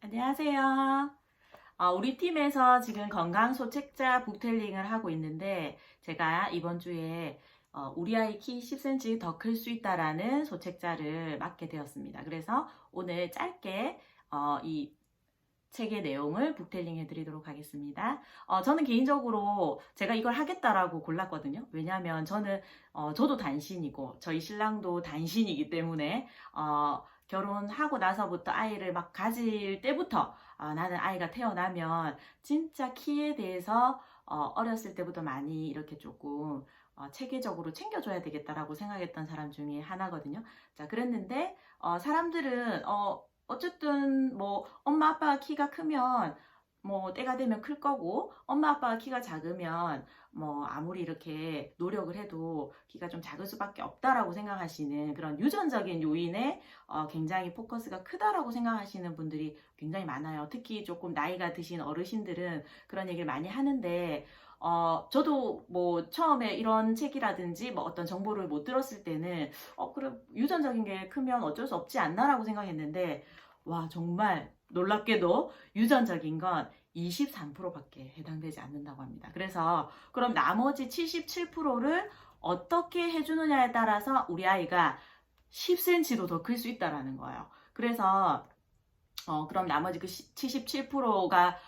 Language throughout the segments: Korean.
안녕하세요. 우리 팀에서 지금 건강소책자 북텔링을 하고 있는데 제가 이번 주에 우리 아이 키 10cm 더 클 수 있다라는 소책자를 맡게 되었습니다. 그래서 오늘 짧게 이 책의 내용을 북텔링 해드리도록 하겠습니다. 저는 개인적으로 제가 이걸 하겠다라고 골랐거든요. 왜냐하면 저도 단신이고 저희 신랑도 단신이기 때문에 결혼하고 나서부터 아이를 막 가질 때부터 나는 아이가 태어나면 진짜 키에 대해서 어렸을 때부터 많이 이렇게 조금 체계적으로 챙겨줘야 되겠다라고 생각했던 사람 중에 하나거든요. 자, 그랬는데 사람들은 어쨌든 뭐 엄마 아빠가 키가 크면 뭐 때가 되면 클 거고 엄마 아빠가 키가 작으면 뭐 아무리 이렇게 노력을 해도 키가 좀 작을 수밖에 없다라고 생각하시는 그런 유전적인 요인에 굉장히 포커스가 크다라고 생각하시는 분들이 굉장히 많아요. 특히 조금 나이가 드신 어르신들은 그런 얘기를 많이 하는데 저도 뭐 처음에 이런 책이라든지 뭐 어떤 정보를 못 들었을 때는 그래 유전적인 게 크면 어쩔 수 없지 않나라고 생각했는데 와 정말 놀랍게도 유전적인 건 23%밖에 해당되지 않는다고 합니다. 그래서 그럼 나머지 77%를 어떻게 해주느냐에 따라서 우리 아이가 10cm도 더 클 수 있다라는 거예요. 그래서 그럼 나머지 그 77%가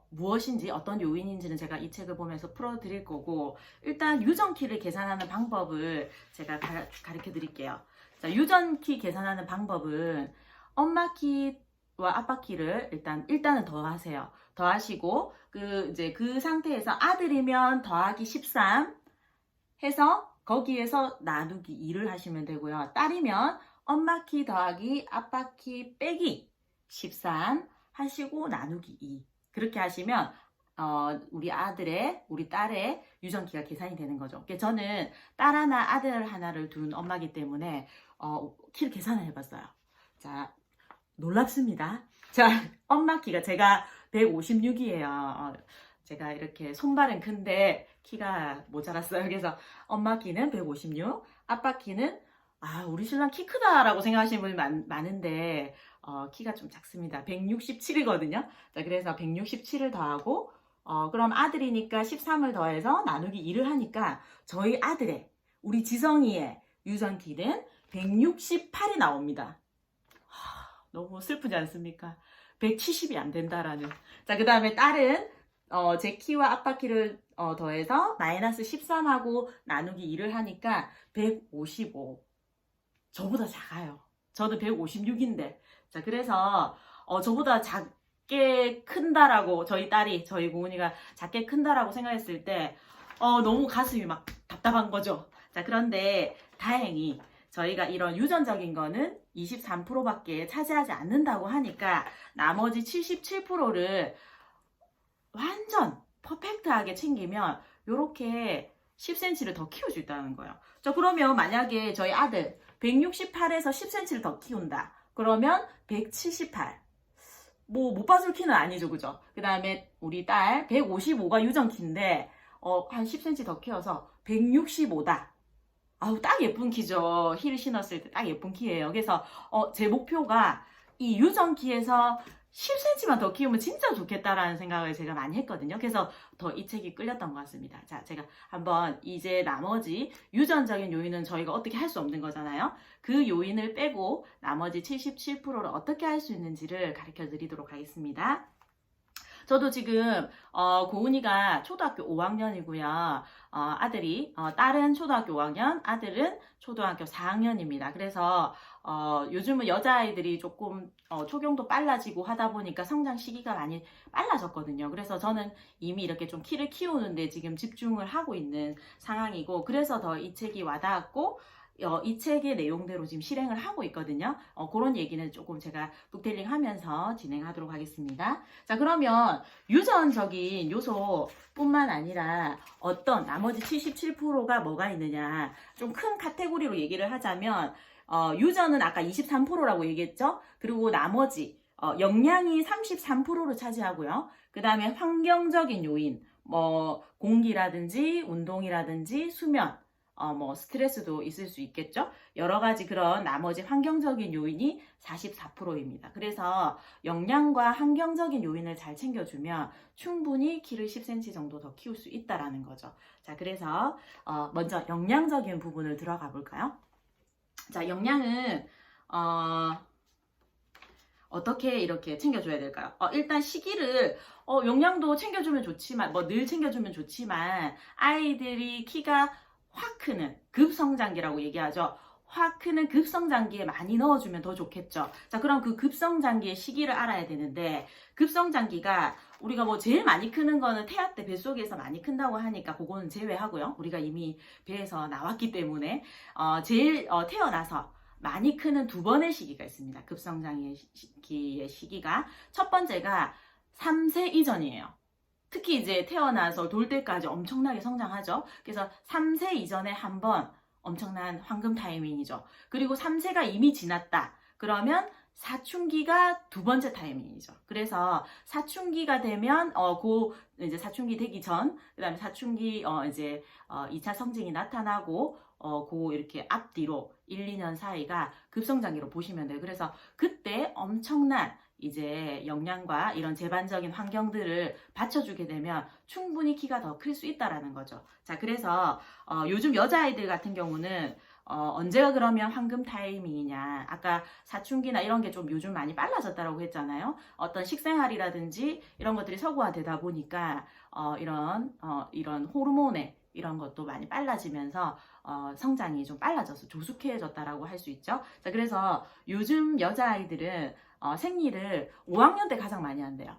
무엇인지 어떤 요인인지는 제가 이 책을 보면서 풀어드릴 거고 일단 유전키를 계산하는 방법을 제가 가르쳐 드릴게요. 자, 유전키 계산하는 방법은 엄마 키와 아빠 키를 일단은 더하세요. 더하시고 이제 그 상태에서 아들이면 더하기 13 해서 거기에서 나누기 2를 하시면 되고요. 딸이면 엄마 키 더하기 아빠 키 빼기 13 하시고 나누기 2 그렇게 하시면 우리 딸의 유전키가 계산이 되는 거죠. 저는 딸 하나 아들 하나를 둔 엄마기 때문에 키를 계산을 해봤어요. 자, 놀랍습니다. 자, 엄마 키가 제가 156이에요. 제가 이렇게 손발은 큰데 키가 모자랐어요. 그래서 엄마 키는 156, 아빠 키는 우리 신랑 키 크다라고 생각하시는 분이 많은데 키가 좀 작습니다. 167이거든요. 자, 그래서 167을 더하고 그럼 아들이니까 13을 더해서 나누기 2를 하니까 저희 아들의 우리 지성이의 유전키는 168이 나옵니다. 너무 슬프지 않습니까? 170이 안 된다라는. 자, 그 다음에 딸은 제 키와 아빠 키를 더해서 마이너스 13하고 나누기 2를 하니까 155. 저보다 작아요. 저도 156인데. 자, 그래서 저보다 작게 큰다라고 저희 고은이가 작게 큰다라고 생각했을 때 너무 가슴이 막 답답한 거죠. 자, 그런데 다행히 저희가 이런 유전적인 거는 23%밖에 차지하지 않는다고 하니까 나머지 77%를 완전 퍼펙트하게 챙기면 이렇게 10cm를 더 키울 수 있다는 거예요. 자, 그러면 만약에 저희 아들 168에서 10cm를 더 키운다. 그러면 178. 뭐 못 봐줄 키는 아니죠, 그죠? 그 다음에 우리 딸 155가 유전키인데 한 10cm 더 키워서 165다. 딱 예쁜 키죠. 힐 신었을 때 딱 예쁜 키예요. 그래서 제 목표가 이 유전키에서 10cm만 더 키우면 진짜 좋겠다라는 생각을 제가 많이 했거든요. 그래서 더 이 책이 끌렸던 것 같습니다. 자, 제가 한번 이제 나머지 유전적인 요인은 저희가 어떻게 할 수 없는 거잖아요. 그 요인을 빼고 나머지 77%를 어떻게 할 수 있는지를 가르쳐 드리도록 하겠습니다. 저도 지금 고은이가 초등학교 5학년이고요. 딸은 초등학교 5학년, 아들은 초등학교 4학년입니다. 그래서 요즘은 여자아이들이 조금 초경도 빨라지고 하다 보니까 성장 시기가 많이 빨라졌거든요. 그래서 저는 이미 이렇게 좀 키를 키우는데 지금 집중을 하고 있는 상황이고 그래서 더 이 책이 와닿았고 이 책의 내용대로 지금 실행을 하고 있거든요. 그런 얘기는 조금 제가 북텔링 하면서 진행하도록 하겠습니다. 자, 그러면 유전적인 요소뿐만 아니라 어떤 나머지 77%가 뭐가 있느냐 좀 큰 카테고리로 얘기를 하자면 유전은 아까 23%라고 얘기했죠. 그리고 나머지 영양이 33%를 차지하고요. 그 다음에 환경적인 요인 뭐 공기라든지 운동이라든지 수면 뭐 스트레스도 있을 수 있겠죠. 여러 가지 그런 나머지 환경적인 요인이 44%입니다. 그래서 영양과 환경적인 요인을 잘 챙겨주면 충분히 키를 10cm 정도 더 키울 수 있다라는 거죠. 자, 그래서 먼저 영양적인 부분을 들어가 볼까요? 자, 영양은 어떻게 이렇게 챙겨줘야 될까요? 일단 시기를 영양도 챙겨주면 좋지만 뭐 늘 챙겨주면 좋지만 아이들이 키가 확 크는 급성장기라고 얘기하죠. 확 크는 급성장기에 많이 넣어주면 더 좋겠죠. 자, 그럼 그 급성장기의 시기를 알아야 되는데 급성장기가 우리가 뭐 제일 많이 크는 거는 태아 때 뱃속에서 많이 큰다고 하니까 그거는 제외하고요. 우리가 이미 배에서 나왔기 때문에 제일 태어나서 많이 크는 두 번의 시기가 있습니다. 급성장기의 시기가 첫 번째가 3세 이전이에요. 특히 이제 태어나서 돌 때까지 엄청나게 성장하죠. 그래서 3세 이전에 한 번 엄청난 황금 타이밍이죠. 그리고 3세가 이미 지났다. 그러면 사춘기가 두 번째 타이밍이죠. 그래서 사춘기가 되면 이제 사춘기 되기 전, 그다음에 사춘기 이제 2차 성징이 나타나고 이렇게 앞뒤로 1, 2년 사이가 급성장기로 보시면 돼요. 그래서 그때 엄청난 이제 영양과 이런 제반적인 환경들을 받쳐주게 되면 충분히 키가 더 클 수 있다라는 거죠. 자, 그래서 요즘 여자아이들 같은 경우는 언제가 그러면 황금 타이밍이냐. 아까 사춘기나 이런 게 좀 요즘 많이 빨라졌다라고 했잖아요. 어떤 식생활이라든지 이런 것들이 서구화되다 보니까 이런 호르몬의 이런 것도 많이 빨라지면서 성장이 좀 빨라져서 조숙해졌다라고 할 수 있죠. 자, 그래서 요즘 여자아이들은 생리를 5학년 때 가장 많이 한대요.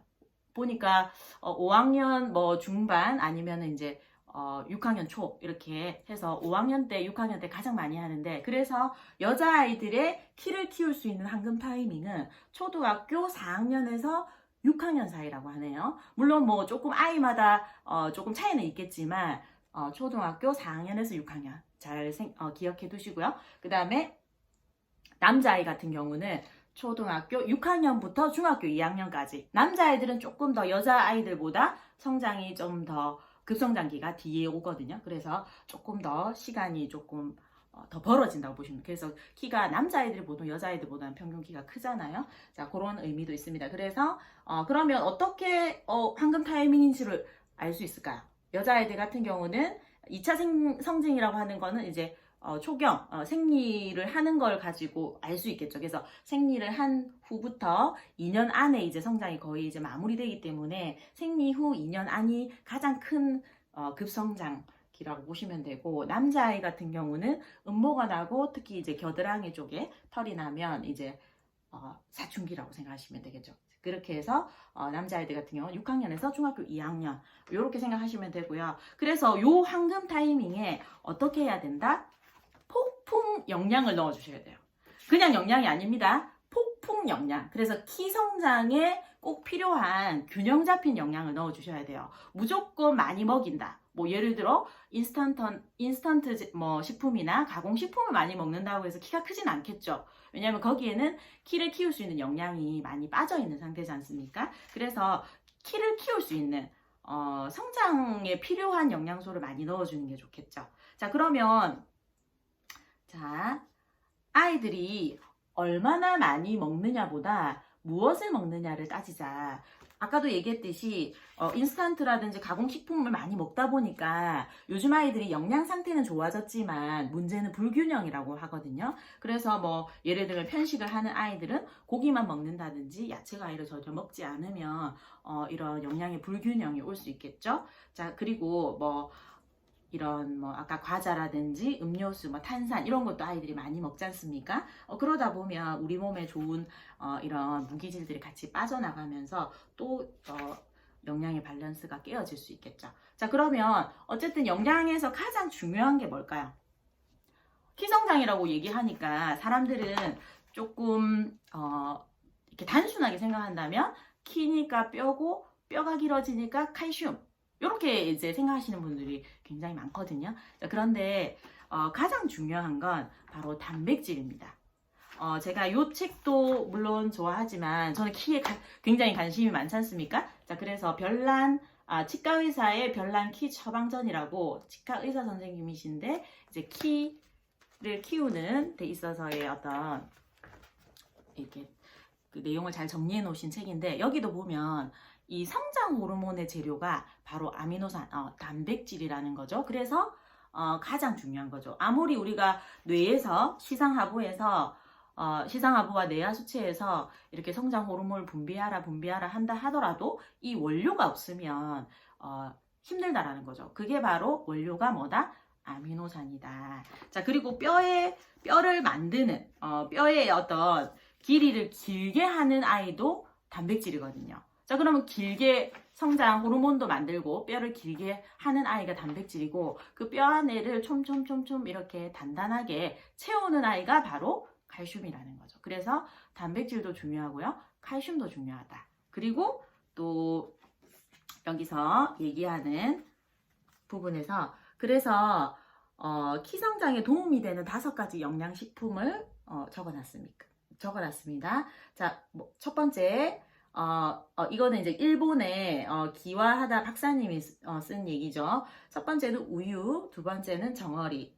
보니까 5학년 뭐 중반 아니면 이제 6학년 초 이렇게 해서 5학년 때, 6학년 때 가장 많이 하는데 그래서 여자아이들의 키를 키울 수 있는 황금 타이밍은 초등학교 4학년에서 6학년 사이라고 하네요. 물론 뭐 조금 아이마다 조금 차이는 있겠지만 초등학교 4학년에서 6학년 잘 기억해 두시고요. 그 다음에 남자아이 같은 경우는 초등학교 6학년부터 중학교 2학년까지 남자아이들은 조금 더 여자아이들보다 성장이 좀 더 급성장기가 뒤에 오거든요. 그래서 조금 더 시간이 조금 더 벌어진다고 보시면 돼요. 그래서 키가 남자아이들이 보통 여자아이들보다는 평균 키가 크잖아요. 자, 그런 의미도 있습니다. 그래서 그러면 어떻게 황금 타이밍인지를 알 수 있을까요? 여자아이들 같은 경우는 2차 성징이라고 하는 거는 이제 초경, 생리를 하는 걸 가지고 알 수 있겠죠. 그래서 생리를 한 후부터 2년 안에 이제 성장이 거의 이제 마무리되기 때문에 생리 후 2년 안이 가장 큰 급성장기라고 보시면 되고 남자아이 같은 경우는 음모가 나고 특히 이제 겨드랑이 쪽에 털이 나면 이제 사춘기라고 생각하시면 되겠죠. 그렇게 해서 남자아이들 같은 경우는 6학년에서 중학교 2학년 이렇게 생각하시면 되고요. 그래서 요 황금 타이밍에 어떻게 해야 된다? 폭풍 영양을 넣어주셔야 돼요. 그냥 영양이 아닙니다. 폭풍 영양. 그래서 키 성장에 꼭 필요한 균형 잡힌 영양을 넣어주셔야 돼요. 무조건 많이 먹인다. 뭐 예를 들어 인스턴트 뭐 식품이나 가공식품을 많이 먹는다고 해서 키가 크진 않겠죠. 왜냐하면 거기에는 키를 키울 수 있는 영양이 많이 빠져 있는 상태지 않습니까? 그래서 키를 키울 수 있는 성장에 필요한 영양소를 많이 넣어주는 게 좋겠죠. 자, 그러면 아이들이 얼마나 많이 먹느냐보다 무엇을 먹느냐를 따지자. 아까도 얘기했듯이 인스턴트라든지 가공식품을 많이 먹다 보니까 요즘 아이들이 영양 상태는 좋아졌지만 문제는 불균형이라고 하거든요. 그래서 뭐 예를 들면 편식을 하는 아이들은 고기만 먹는다든지 야채 과일을 전혀 먹지 않으면 이런 영양의 불균형이 올 수 있겠죠. 자, 그리고 뭐 이런 뭐 아까 과자라든지 음료수, 뭐 탄산 이런 것도 아이들이 많이 먹지 않습니까? 그러다 보면 우리 몸에 좋은 이런 무기질들이 같이 빠져나가면서 또 영양의 밸런스가 깨어질 수 있겠죠. 자, 그러면 어쨌든 영양에서 가장 중요한 게 뭘까요? 키성장이라고 얘기하니까 사람들은 조금 이렇게 단순하게 생각한다면 키니까 뼈고 뼈가 길어지니까 칼슘 이렇게 이제 생각하시는 분들이 굉장히 많거든요. 자, 그런데 가장 중요한 건 바로 단백질입니다. 제가 이 책도 물론 좋아하지만 저는 키에 굉장히 관심이 많지 않습니까? 자, 그래서 별난 치과 의사의 별난 키 처방전이라고 치과 의사 선생님이신데 이제 키를 키우는 데 있어서의 어떤 이렇게 그 내용을 잘 정리해 놓으신 책인데 여기도 보면 이 성장 호르몬의 재료가 바로 아미노산, 단백질이라는 거죠. 그래서 가장 중요한 거죠. 아무리 우리가 뇌에서 시상하부와 뇌하 수체에서 이렇게 성장 호르몬을 분비하라 한다 하더라도 이 원료가 없으면 힘들다라는 거죠. 그게 바로 원료가 뭐다? 아미노산이다. 자, 그리고 뼈를 만드는 뼈의 어떤 길이를 길게 하는 아이도 단백질이거든요. 자, 그러면 길게 성장 호르몬도 만들고 뼈를 길게 하는 아이가 단백질이고 그 뼈 안에를 촘촘촘촘 이렇게 단단하게 채우는 아이가 바로 칼슘이라는 거죠. 그래서 단백질도 중요하고요. 칼슘도 중요하다. 그리고 또 여기서 얘기하는 부분에서 그래서 키 성장에 도움이 되는 5가지 영양식품을 적어놨습니다. 자, 첫 번째 이거는 이제 일본의 기와하다 박사님이 쓴 얘기죠. 첫 번째는 우유, 두 번째는 정어리,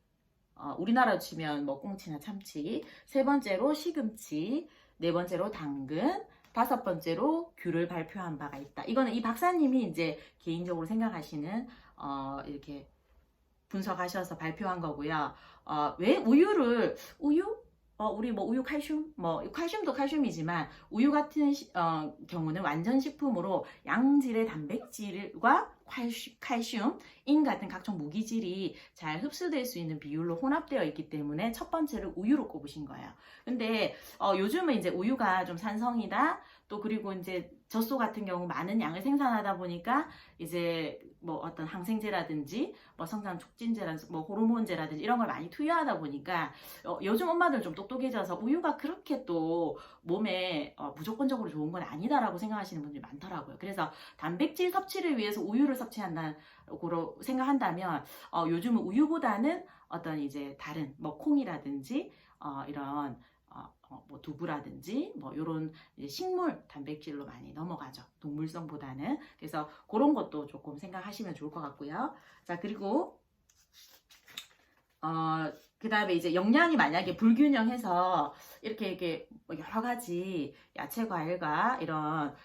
우리나라로 치면 뭐 꽁치나 참치, 세 번째로 시금치, 네 번째로 당근, 다섯 번째로 귤을 발표한 바가 있다. 이거는 이 박사님이 이제 개인적으로 생각하시는 이렇게 분석하셔서 발표한 거고요. 왜 우유? 우리 뭐 우유 칼슘? 칼슘도 칼슘이지만 우유 같은 경우는 완전 식품으로 양질의 단백질과 칼슘, 인 같은 각종 무기질이 잘 흡수될 수 있는 비율로 혼합되어 있기 때문에 첫 번째를 우유로 꼽으신 거예요. 근데 요즘은 이제 우유가 좀 산성이다. 또 그리고 이제 젖소 같은 경우 많은 양을 생산하다 보니까 이제 뭐 어떤 항생제라든지 뭐 성장 촉진제라든지 뭐 호르몬제라든지 이런 걸 많이 투여하다 보니까 요즘 엄마들 좀 똑똑해져서 우유가 그렇게 또 몸에 무조건적으로 좋은 건 아니다라고 생각하시는 분들이 많더라고요. 그래서 단백질 섭취를 위해서 우유를 섭취한다고 생각한다면 요즘은 우유보다는 어떤 이제 다른 뭐 콩이라든지 이런 뭐 두부라든지 뭐 이런 식물 단백질로 많이 넘어가죠. 동물성보다는. 그래서 그런 것도 조금 생각하시면 좋을 것 같고요. 자, 그리고 그 다음에 이제 영양이 만약에 불균형해서 이렇게 뭐 여러 가지 야채 과일과 이런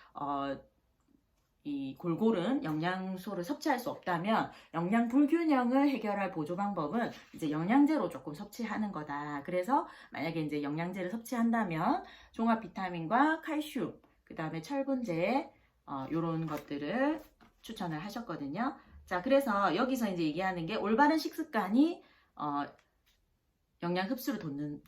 이 골고른 영양소를 섭취할 수 없다면 영양 불균형을 해결할 보조 방법은 이제 영양제로 조금 섭취하는 거다. 그래서 만약에 이제 영양제를 섭취한다면 종합 비타민과 칼슘, 그 다음에 철분제 이런 것들을 추천을 하셨거든요. 자, 그래서 여기서 이제 얘기하는 게 올바른 식습관이 영양 흡수를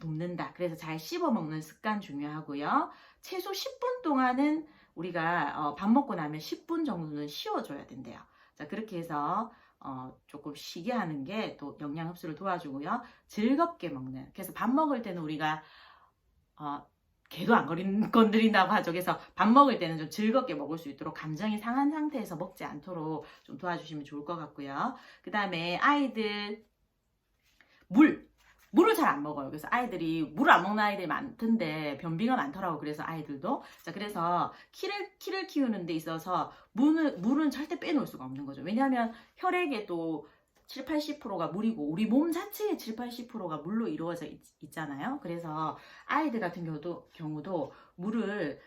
돕는다. 그래서 잘 씹어 먹는 습관 중요하고요. 최소 10분 동안은 우리가 밥 먹고 나면 10분 정도는 쉬어줘야 된대요. 자, 그렇게 해서 조금 쉬게 하는 게 또 영양 흡수를 도와주고요. 즐겁게 먹는. 그래서 밥 먹을 때는 우리가 개도 안 건드린다고 하죠. 그래서 밥 먹을 때는 좀 즐겁게 먹을 수 있도록 감정이 상한 상태에서 먹지 않도록 좀 도와주시면 좋을 것 같고요. 그 다음에 아이들 물을 잘 안 먹어요. 그래서 아이들이 물을 안 먹는 아이들이 많던데 변비가 많더라고. 그래서 아이들도. 자, 그래서 키를 키우는 데 있어서 물은 절대 빼놓을 수가 없는 거죠. 왜냐하면 혈액에 또 7, 80%가 물이고 우리 몸 자체의 7, 80%가 물로 이루어져 있잖아요. 그래서 아이들 같은 경우도 물을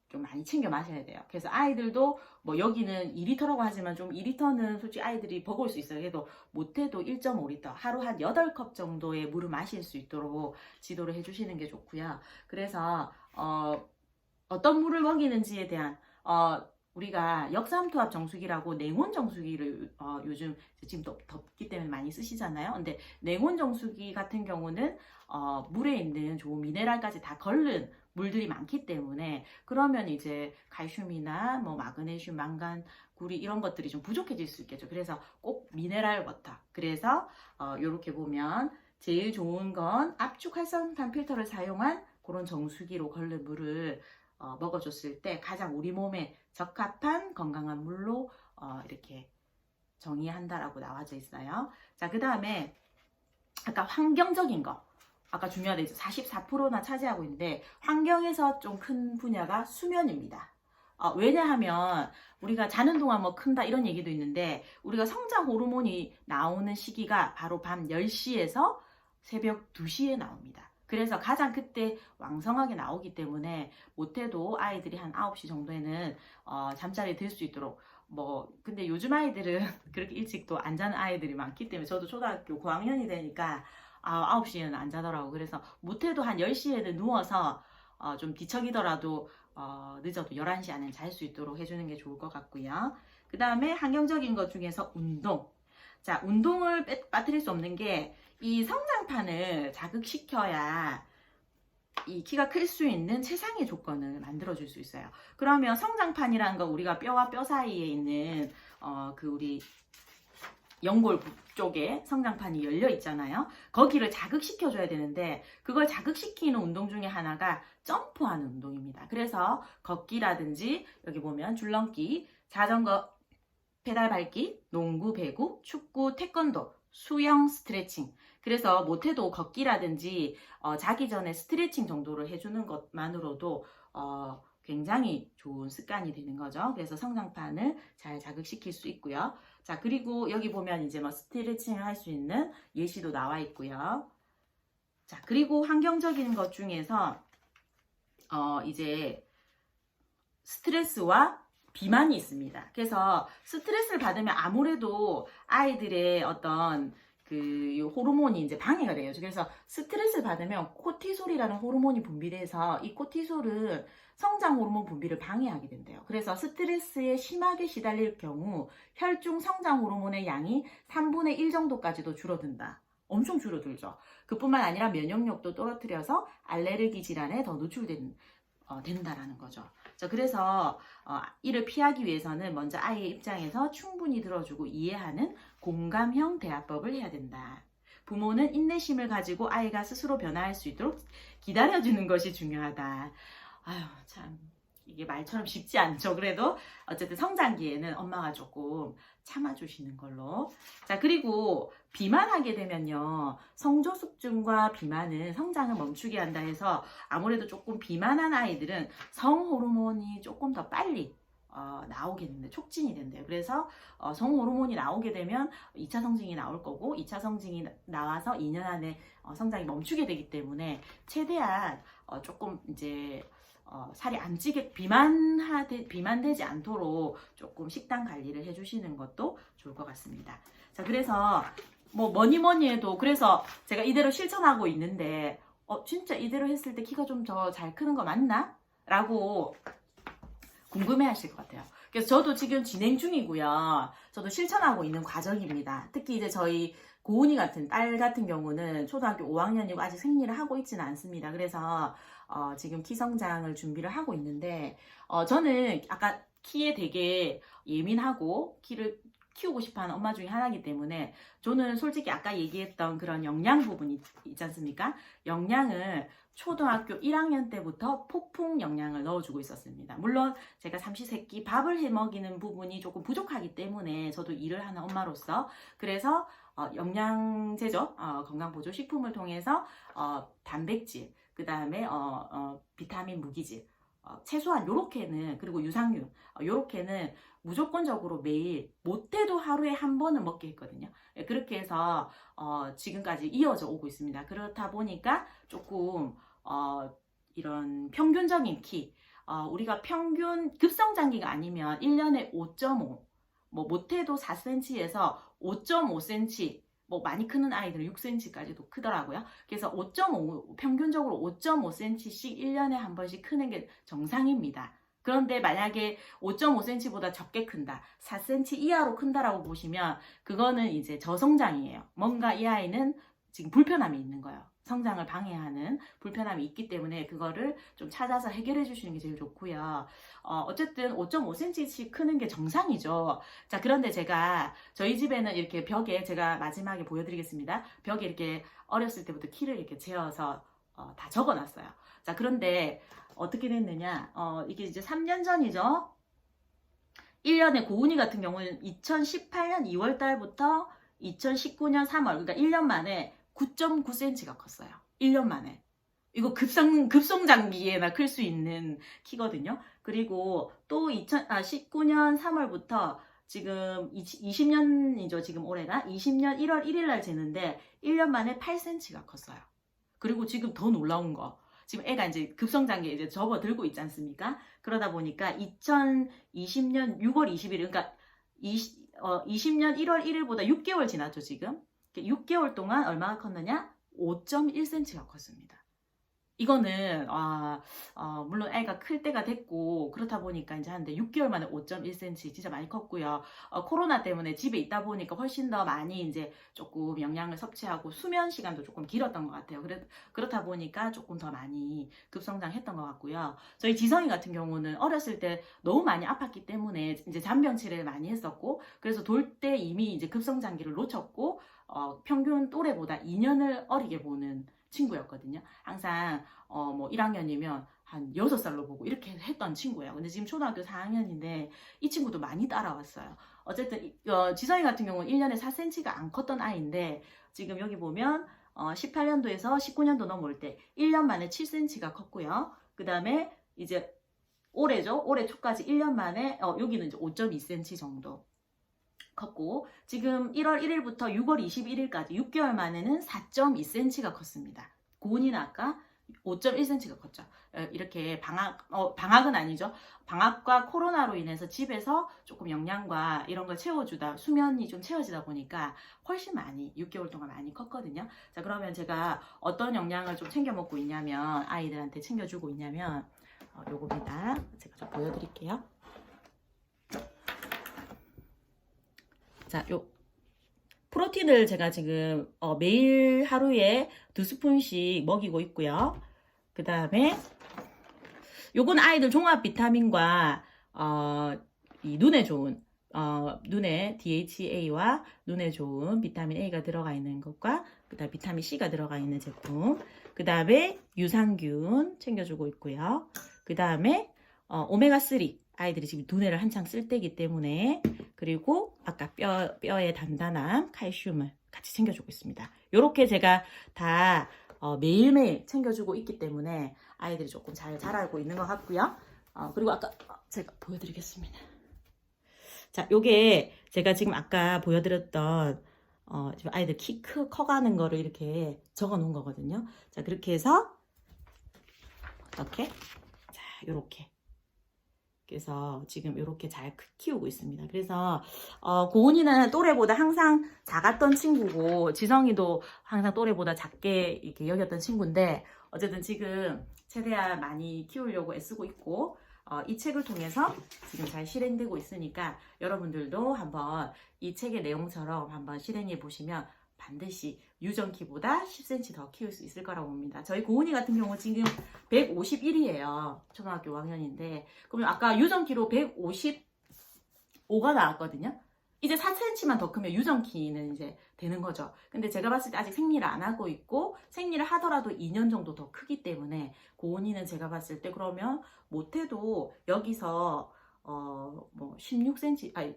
좀 많이 챙겨 마셔야 돼요. 그래서 아이들도 뭐 여기는 2리터라고 하지만 좀 2리터는 솔직히 아이들이 버거울 수 있어요. 그래도 못해도 1.5리터 하루 한 8컵 정도의 물을 마실 수 있도록 지도를 해주시는 게 좋고요. 그래서 어떤 물을 먹이는지에 대한 우리가 역삼투압 정수기라고 냉온 정수기를 요즘 지금 덥기 때문에 많이 쓰시잖아요. 근데 냉온 정수기 같은 경우는 물에 있는 좋은 미네랄까지 다 걸른 물들이 많기 때문에 그러면 이제 칼슘이나 뭐 마그네슘, 망간, 구리 이런 것들이 좀 부족해질 수 있겠죠. 그래서 꼭 미네랄 워터. 그래서 이렇게 보면 제일 좋은 건 압축 활성탄 필터를 사용한 그런 정수기로 걸른 물을 먹어줬을 때 가장 우리 몸에 적합한 건강한 물로 이렇게 정의한다라고 나와져 있어요. 자, 그 다음에 아까 환경적인 거. 아까 중요하다 했죠. 44%나 차지하고 있는데 환경에서 좀 큰 분야가 수면입니다. 왜냐하면 우리가 자는 동안 뭐 큰다 이런 얘기도 있는데 우리가 성장 호르몬이 나오는 시기가 바로 밤 10시에서 새벽 2시에 나옵니다. 그래서 가장 그때 왕성하게 나오기 때문에 못해도 아이들이 한 9시 정도에는 잠자리에 들 수 있도록 근데 요즘 아이들은 그렇게 일찍 또 안 자는 아이들이 많기 때문에 저도 초등학교 고학년이 되니까 9시에는 안 자더라고. 그래서 못해도 한 10시에는 누워서 좀 뒤척이더라도 늦어도 11시 안에 잘 수 있도록 해주는 게 좋을 것 같고요. 그 다음에 환경적인 것 중에서 운동. 자, 운동을 빠뜨릴 수 없는 게 이 성장판을 자극시켜야 이 키가 클 수 있는 최상의 조건을 만들어 줄 수 있어요. 그러면 성장판이라는 거 우리가 뼈와 뼈 사이에 있는 우리 연골 쪽에 성장판이 열려 있잖아요. 거기를 자극시켜 줘야 되는데 그걸 자극시키는 운동 중에 하나가 점프하는 운동입니다. 그래서 걷기라든지 여기 보면 줄넘기, 자전거 페달 밟기, 농구, 배구, 축구, 태권도, 수영, 스트레칭. 그래서 못해도 걷기라든지 자기 전에 스트레칭 정도를 해주는 것만으로도 굉장히 좋은 습관이 되는 거죠. 그래서 성장판을 잘 자극시킬 수 있고요. 자, 그리고 여기 보면 이제 스트레칭을 할 수 있는 예시도 나와 있고요. 자, 그리고 환경적인 것 중에서 이제 스트레스와 비만이 있습니다. 그래서 스트레스를 받으면 아무래도 아이들의 어떤 호르몬이 이제 방해가 돼요. 그래서 스트레스를 받으면 코티솔이라는 호르몬이 분비돼서 이 코티솔은 성장 호르몬 분비를 방해하게 된대요. 그래서 스트레스에 심하게 시달릴 경우 혈중 성장 호르몬의 양이 3분의 1 정도까지도 줄어든다. 엄청 줄어들죠. 그뿐만 아니라 면역력도 떨어뜨려서 알레르기 질환에 더 노출된다라는 거죠. 자, 그래서 이를 피하기 위해서는 먼저 아이의 입장에서 충분히 들어주고 이해하는 공감형 대화법을 해야 된다. 부모는 인내심을 가지고 아이가 스스로 변화할 수 있도록 기다려주는 것이 중요하다. 아유, 참 이게 말처럼 쉽지 않죠. 그래도 어쨌든 성장기에는 엄마가 조금 참아주시는 걸로. 자, 그리고 비만하게 되면요, 성조숙증과 비만은 성장을 멈추게 한다 해서 아무래도 조금 비만한 아이들은 성호르몬이 조금 더 빨리 나오게 된대, 촉진이 된대요. 그래서 성호르몬이 나오게 되면 2차 성징이 나올 거고 2차 성징이 나와서 2년 안에 성장이 멈추게 되기 때문에 최대한 조금 이제 살이 안 찌게 비만되지 않도록 조금 식단 관리를 해주시는 것도 좋을 것 같습니다. 자, 그래서 뭐니 해도 그래서 제가 이대로 실천하고 있는데 진짜 이대로 했을 때 키가 좀 더 잘 크는 거 맞나? 라고 궁금해 하실 것 같아요. 그래서 저도 지금 진행 중이고요. 저도 실천하고 있는 과정입니다. 특히 이제 저희 고은이 같은 딸 같은 경우는 초등학교 5학년이고 아직 생리를 하고 있지는 않습니다. 그래서 지금 키 성장을 준비를 하고 있는데 저는 아까 키에 되게 예민하고 키를 키우고 싶어하는 엄마 중에 하나이기 때문에 저는 솔직히 아까 얘기했던 그런 영양 부분이 있지 않습니까? 영양을 초등학교 1학년 때부터 폭풍 영양을 넣어주고 있었습니다. 물론 제가 삼시세끼 밥을 해먹이는 부분이 조금 부족하기 때문에 저도 일을 하는 엄마로서 그래서 영양제죠. 건강보조식품을 통해서 단백질, 그 다음에 비타민, 무기질, 최소한 요렇게는, 그리고 유산균 요렇게는 무조건적으로 매일 못해도 하루에 한 번은 먹게 했거든요. 그렇게 해서 지금까지 이어져 오고 있습니다. 그렇다 보니까 조금 이런 평균적인 키, 우리가 평균 급성장기가 아니면 1년에 5.5, 못해도 4cm에서 5.5cm, 많이 크는 아이들은 6cm까지도 크더라고요. 그래서 5.5, 평균적으로 5.5cm씩 1년에 한 번씩 크는 게 정상입니다. 그런데 만약에 5.5cm보다 적게 큰다, 4cm 이하로 큰다라고 보시면 그거는 이제 저성장이에요. 뭔가 이 아이는 지금 불편함이 있는 거예요. 성장을 방해하는 불편함이 있기 때문에 그거를 좀 찾아서 해결해 주시는 게 제일 좋고요. 어쨌든 5.5cm씩 크는 게 정상이죠. 자, 그런데 제가 저희 집에는 이렇게 벽에, 제가 마지막에 보여드리겠습니다. 벽에 이렇게 어렸을 때부터 키를 이렇게 재어서 다 적어놨어요. 자, 그런데 어떻게 됐느냐, 이게 이제 3년 전이죠. 1년에 고은이 같은 경우는 2018년 2월 달부터 2019년 3월, 그러니까 1년 만에 9.9cm가 컸어요. 1년 만에. 이거 급성장기에나 클 수 있는 키거든요. 그리고 또 2019년 3월부터 지금 20년이죠. 지금 올해가 20년 1월 1일 날 재는데 1년 만에 8cm가 컸어요. 그리고 지금 더 놀라운 거. 지금 애가 이제 급성장기에 이제 접어들고 있지 않습니까? 그러다 보니까 2020년 6월 20일, 그러니까 20년 1월 1일보다 6개월 지났죠, 지금. 6개월 동안 얼마나 컸느냐? 5.1cm가 컸습니다. 이거는 물론 애가 클 때가 됐고 그렇다 보니까 이제 하는데 6개월 만에 5.1cm 진짜 많이 컸고요. 코로나 때문에 집에 있다 보니까 훨씬 더 많이 이제 조금 영양을 섭취하고 수면 시간도 조금 길었던 것 같아요. 그렇다 보니까 조금 더 많이 급성장했던 것 같고요. 저희 지성이 같은 경우는 어렸을 때 너무 많이 아팠기 때문에 이제 잔병 치레를 많이 했었고 그래서 돌 때 이미 이제 급성장기를 놓쳤고 평균 또래보다 2년을 어리게 보는 친구였거든요. 항상 뭐 1학년이면 한 6살로 보고 이렇게 했던 친구예요. 근데 지금 초등학교 4학년인데 이 친구도 많이 따라왔어요. 어쨌든 지성이 같은 경우는 1년에 4cm가 안 컸던 아이인데 지금 여기 보면 18년도에서 19년도 넘어올 때 1년 만에 7cm가 컸고요. 그 다음에 이제 올해죠. 올해 초까지 1년 만에 여기는 이제 5.2cm 정도 컸고 지금 1월 1일부터 6월 21일까지 6개월 만에는 4.2cm가 컸습니다. 고은이는 아까 5.1cm가 컸죠. 이렇게 방학은 아니죠. 방학과 코로나로 인해서 집에서 조금 영양과 이런 걸 채워주다 수면이 좀 채워지다 보니까 훨씬 많이 6개월 동안 많이 컸거든요. 자, 그러면 제가 어떤 영양을 좀 챙겨 먹고 있냐면 아이들한테 챙겨주고 있냐면 요겁니다. 제가 좀 보여드릴게요. 자, 요 프로틴을 제가 지금 매일 하루에 2스푼씩 먹이고 있고요. 그 다음에 요건 아이들 종합 비타민과 이 눈에 좋은 눈에 DHA와 눈에 좋은 비타민 A가 들어가 있는 것과 그 다음 비타민 C가 들어가 있는 제품, 그 다음에 유산균 챙겨주고 있고요. 그 다음에 오메가3 아이들이 지금 두뇌를 한창 쓸 때이기 때문에, 그리고 아까 뼈의 단단함 칼슘을 같이 챙겨주고 있습니다. 이렇게 제가 다 매일매일 챙겨주고 있기 때문에 아이들이 조금 잘 자라고 있는 것 같고요. 그리고 아까 제가 보여드리겠습니다. 자, 요게 제가 지금 아까 보여드렸던 지금 아이들 키 커가는 거를 이렇게 적어 놓은 거거든요. 자, 그렇게 해서 어떻게? 자, 요렇게. 그래서 지금 이렇게 잘 키우고 있습니다. 그래서 고은이는 또래보다 항상 작았던 친구고 지성이도 항상 또래보다 작게 이렇게 여겼던 친구인데 어쨌든 지금 최대한 많이 키우려고 애쓰고 있고 이 책을 통해서 지금 잘 실행되고 있으니까 여러분들도 한번 이 책의 내용처럼 한번 실행해 보시면 반드시 유전키보다 10cm 더 키울 수 있을 거라고 봅니다. 저희 고은이 같은 경우 지금 151이에요. 초등학교 5학년인데 그러면 아까 유전키로 155가 나왔거든요. 이제 4cm만 더 크면 유전키는 이제 되는 거죠. 근데 제가 봤을 때 아직 생리를 안 하고 있고 생리를 하더라도 2년 정도 더 크기 때문에 고은이는 제가 봤을 때 그러면 못해도 여기서 뭐 16cm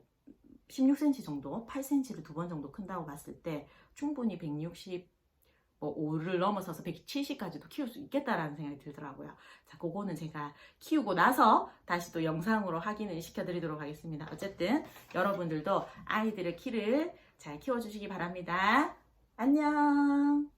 정도, 8cm를 2번 정도 큰다고 봤을 때 충분히 165를 넘어서서 170까지도 키울 수 있겠다라는 생각이 들더라고요. 자, 그거는 제가 키우고 나서 다시 또 영상으로 확인을 시켜드리도록 하겠습니다. 어쨌든 여러분들도 아이들의 키를 잘 키워주시기 바랍니다. 안녕.